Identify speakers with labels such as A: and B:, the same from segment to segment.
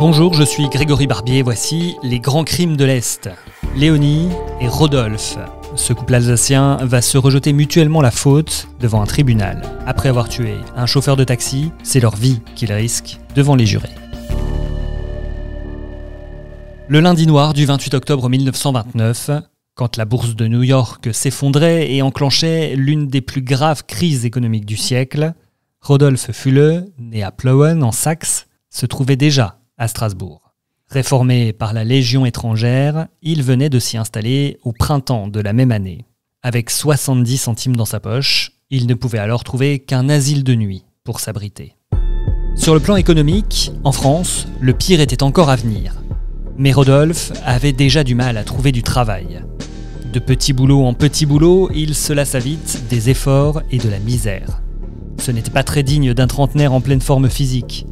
A: Bonjour, je suis Grégory Barbier, voici les grands crimes de l'Est. Léonie et Rodolphe. Ce couple alsacien va se rejeter mutuellement la faute devant un tribunal. Après avoir tué un chauffeur de taxi, c'est leur vie qu'ils risquent devant les jurés. Le lundi noir du 28 octobre 1929, quand la bourse de New York s'effondrait et enclenchait l'une des plus graves crises économiques du siècle, Rodolphe Fulle, né à Plauen en Saxe, se trouvait déjà à Strasbourg. Réformé par la Légion étrangère, il venait de s'y installer au printemps de la même année. Avec 70 centimes dans sa poche, il ne pouvait alors trouver qu'un asile de nuit pour s'abriter. Sur le plan économique, en France, le pire était encore à venir. Mais Rodolphe avait déjà du mal à trouver du travail. De petit boulot en petit boulot, il se lassa vite des efforts et de la misère. Ce n'était pas très digne d'un trentenaire en pleine forme physique.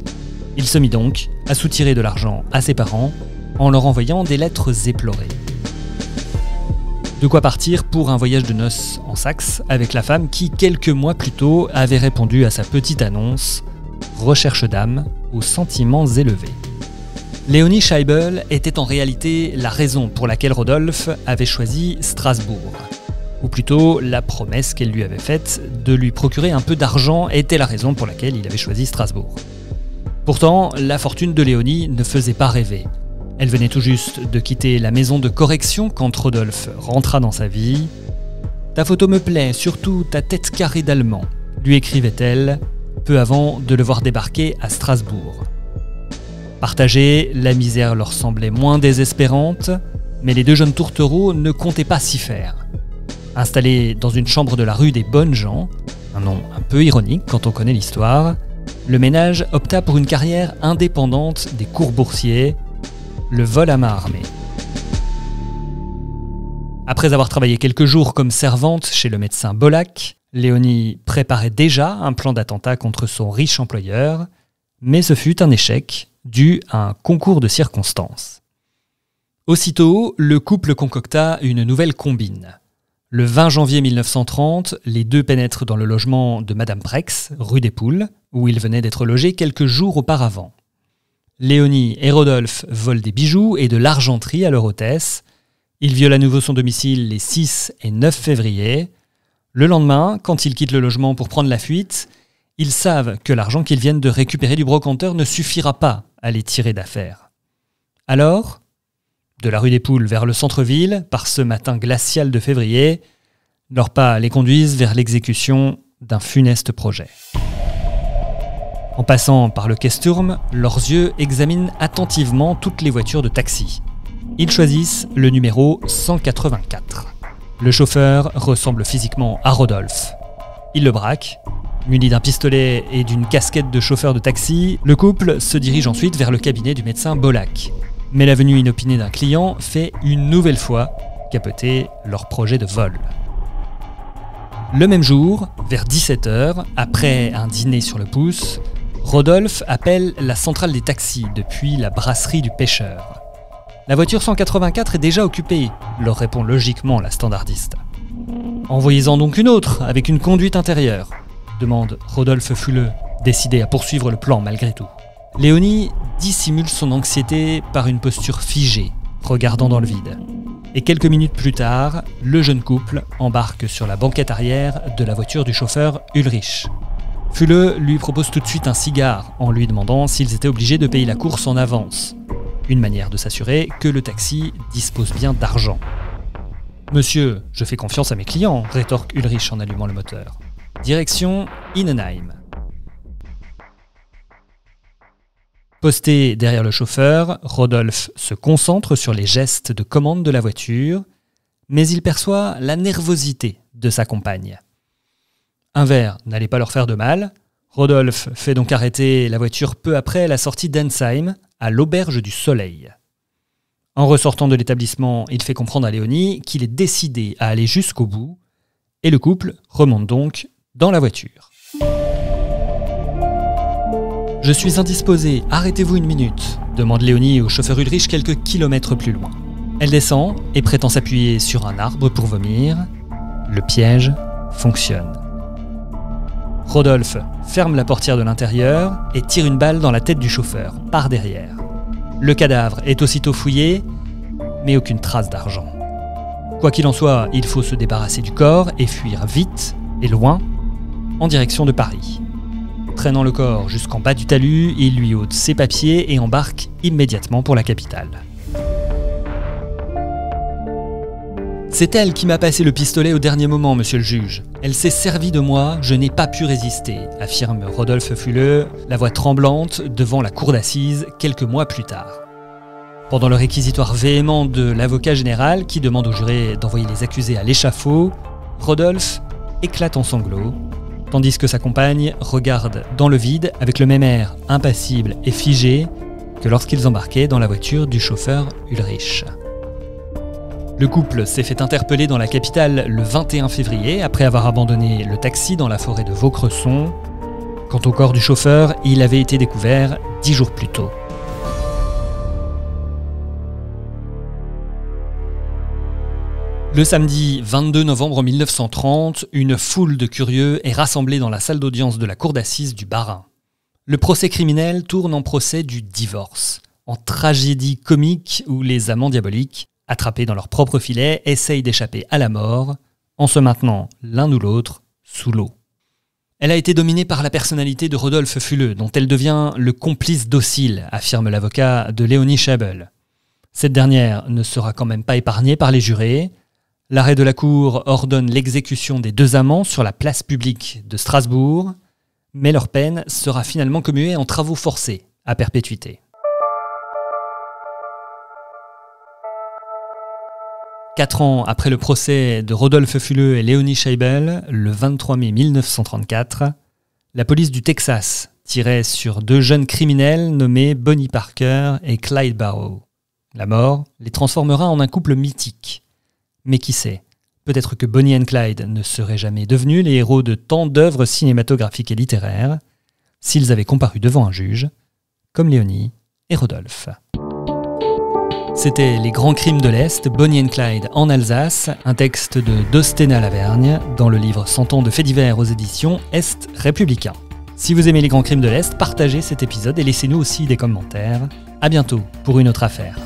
A: Il se mit donc à soutirer de l'argent à ses parents en leur envoyant des lettres éplorées. De quoi partir pour un voyage de noces en Saxe avec la femme qui, quelques mois plus tôt, avait répondu à sa petite annonce « Recherche d'âme aux sentiments élevés ». Léonie Scheibel était en réalité la raison pour laquelle Rodolphe avait choisi Strasbourg. Ou plutôt, la promesse qu'elle lui avait faite de lui procurer un peu d'argent était la raison pour laquelle il avait choisi Strasbourg. Pourtant, la fortune de Léonie ne faisait pas rêver. Elle venait tout juste de quitter la maison de correction quand Rodolphe rentra dans sa vie. « Ta photo me plaît, surtout ta tête carrée d'allemand », lui écrivait-elle, peu avant de le voir débarquer à Strasbourg. Partagée, la misère leur semblait moins désespérante, mais les deux jeunes tourtereaux ne comptaient pas s'y faire. Installés dans une chambre de la rue des Bonnes Gens, un nom un peu ironique quand on connaît l'histoire, le ménage opta pour une carrière indépendante des cours boursiers, le vol à main armée. Après avoir travaillé quelques jours comme servante chez le médecin Bollack, Léonie préparait déjà un plan d'attentat contre son riche employeur, mais ce fut un échec dû à un concours de circonstances. Aussitôt, le couple concocta une nouvelle combine. Le 20 janvier 1930, les deux pénètrent dans le logement de Madame Prex, rue des Poules, où ils venaient d'être logés quelques jours auparavant. Léonie et Rodolphe volent des bijoux et de l'argenterie à leur hôtesse. Ils violent à nouveau son domicile les 6 et 9 février. Le lendemain, quand ils quittent le logement pour prendre la fuite, ils savent que l'argent qu'ils viennent de récupérer du brocanteur ne suffira pas à les tirer d'affaire. Alors, de la rue des Poules vers le centre-ville, par ce matin glacial de février, leurs pas les conduisent vers l'exécution d'un funeste projet. En passant par le Quai-Sturm, leurs yeux examinent attentivement toutes les voitures de taxi. Ils choisissent le numéro 184. Le chauffeur ressemble physiquement à Rodolphe. Ils le braquent. Muni d'un pistolet et d'une casquette de chauffeur de taxi, le couple se dirige ensuite vers le cabinet du médecin Bollack. Mais la venue inopinée d'un client fait une nouvelle fois capoter leur projet de vol. Le même jour, vers 17h, après un dîner sur le pouce, Rodolphe appelle la centrale des taxis depuis la brasserie du pêcheur. « La voiture 184 est déjà occupée », leur répond logiquement la standardiste. « Envoyez-en donc une autre, avec une conduite intérieure », demande Rodolphe Fulle, décidé à poursuivre le plan malgré tout. Léonie dissimule son anxiété par une posture figée, regardant dans le vide. Et quelques minutes plus tard, le jeune couple embarque sur la banquette arrière de la voiture du chauffeur Ulrich. Fulle lui propose tout de suite un cigare en lui demandant s'ils étaient obligés de payer la course en avance. Une manière de s'assurer que le taxi dispose bien d'argent. « Monsieur, je fais confiance à mes clients », rétorque Ulrich en allumant le moteur. Direction Innenheim. Posté derrière le chauffeur, Rodolphe se concentre sur les gestes de commande de la voiture, mais il perçoit la nervosité de sa compagne. Un verre n'allait pas leur faire de mal. Rodolphe fait donc arrêter la voiture peu après la sortie d'Ensheim, à l'Auberge du Soleil. En ressortant de l'établissement, il fait comprendre à Léonie qu'il est décidé à aller jusqu'au bout, et le couple remonte donc dans la voiture. « Je suis indisposé, arrêtez-vous une minute », demande Léonie au chauffeur Ulrich quelques kilomètres plus loin. Elle descend et prétend s'appuyer sur un arbre pour vomir. Le piège fonctionne. Rodolphe ferme la portière de l'intérieur et tire une balle dans la tête du chauffeur, par derrière. Le cadavre est aussitôt fouillé, mais aucune trace d'argent. Quoi qu'il en soit, il faut se débarrasser du corps et fuir vite et loin, en direction de Paris. Traînant le corps jusqu'en bas du talus, il lui ôte ses papiers et embarque immédiatement pour la capitale. C'est elle qui m'a passé le pistolet au dernier moment, monsieur le juge. Elle s'est servie de moi, je n'ai pas pu résister, affirme Rodolphe Fuleux, la voix tremblante devant la cour d'assises quelques mois plus tard. Pendant le réquisitoire véhément de l'avocat général qui demande au juré d'envoyer les accusés à l'échafaud, Rodolphe éclate en sanglots, tandis que sa compagne regarde dans le vide avec le même air impassible et figé que lorsqu'ils embarquaient dans la voiture du chauffeur Ulrich. Le couple s'est fait interpeller dans la capitale le 21 février après avoir abandonné le taxi dans la forêt de Vaucresson. Quant au corps du chauffeur, il avait été découvert 10 jours plus tôt. Le samedi 22 novembre 1930, une foule de curieux est rassemblée dans la salle d'audience de la cour d'assises du Bas-Rhin. Le procès criminel tourne en procès du divorce, en tragédie comique où les amants diaboliques, attrapés dans leur propre filet, essayent d'échapper à la mort en se maintenant l'un ou l'autre sous l'eau. Elle a été dominée par la personnalité de Rodolphe Fuleux, dont elle devient le complice docile, affirme l'avocat de Léonie Scheibel. Cette dernière ne sera quand même pas épargnée par les jurés. L'arrêt de la Cour ordonne l'exécution des 2 amants sur la place publique de Strasbourg, mais leur peine sera finalement commuée en travaux forcés à perpétuité. 4 ans après le procès de Rodolphe Fuleux et Léonie Scheibel, le 23 mai 1934, la police du Texas tirait sur 2 jeunes criminels nommés Bonnie Parker et Clyde Barrow. La mort les transformera en un couple mythique. Mais qui sait, peut-être que Bonnie et Clyde ne seraient jamais devenus les héros de tant d'œuvres cinématographiques et littéraires s'ils avaient comparu devant un juge, comme Léonie et Rodolphe. C'était Les Grands Crimes de l'Est, Bonnie et Clyde en Alsace, un texte de Dosténa Lavergne dans le livre 100 ans de faits divers aux éditions Est Républicain. Si vous aimez Les Grands Crimes de l'Est, partagez cet épisode et laissez-nous aussi des commentaires. À bientôt pour une autre affaire.